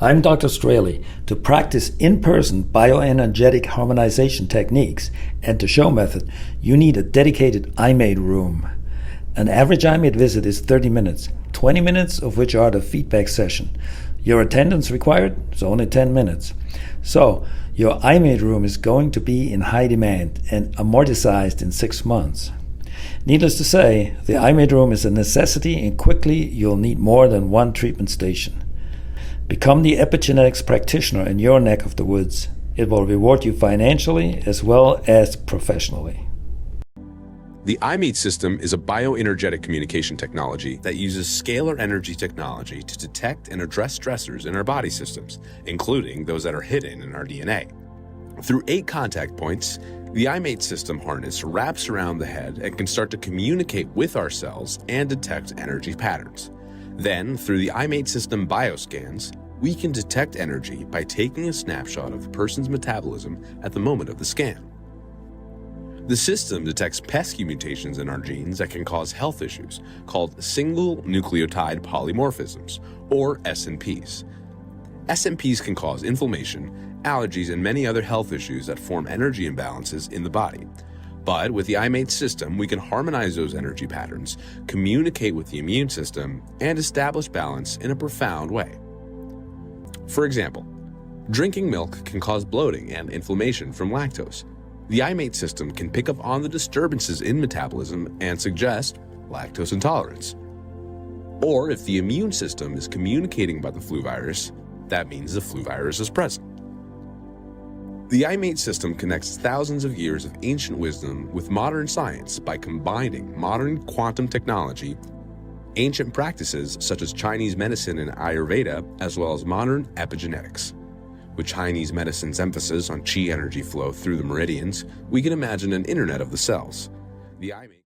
I'm Dr. Straley. To practice in-person bioenergetic harmonization techniques and the show method, you need a dedicated imaet room. An average imaet visit is 30 minutes, 20 minutes of which are the feedback session. Your attendance required is only 10 minutes. So, your imaet room is going to be in high demand and amortized in 6 months. Needless to say, the imaet room is a necessity, and quickly you'll need more than one treatment station. Become the epigenetics practitioner in your neck of the woods. It will reward you financially as well as professionally. The imaet system is a bioenergetic communication technology that uses scalar energy technology to detect and address stressors in our body systems, including those that are hidden in our DNA. Through 8 contact points, the imaet system harness wraps around the head and can start to communicate with our cells and detect energy patterns. Then, through the imaet system bioscans, we can detect energy by taking a snapshot of the person's metabolism at the moment of the scan. The system detects pesky mutations in our genes that can cause health issues called single nucleotide polymorphisms, or SNPs. SNPs can cause inflammation, allergies, and many other health issues that form energy imbalances in the body. But with the imaet system, we can harmonize those energy patterns, communicate with the immune system, and establish balance in a profound way. For example, drinking milk can cause bloating and inflammation from lactose. The imaet system can pick up on the disturbances in metabolism and suggest lactose intolerance. Or if the immune system is communicating about the flu virus, that means the flu virus is present. The imaet system connects thousands of years of ancient wisdom with modern science by combining modern quantum technology, ancient practices such as Chinese medicine and Ayurveda, as well as modern epigenetics. With Chinese medicine's emphasis on qi energy flow through the meridians, we can imagine an internet of the cells. The imaet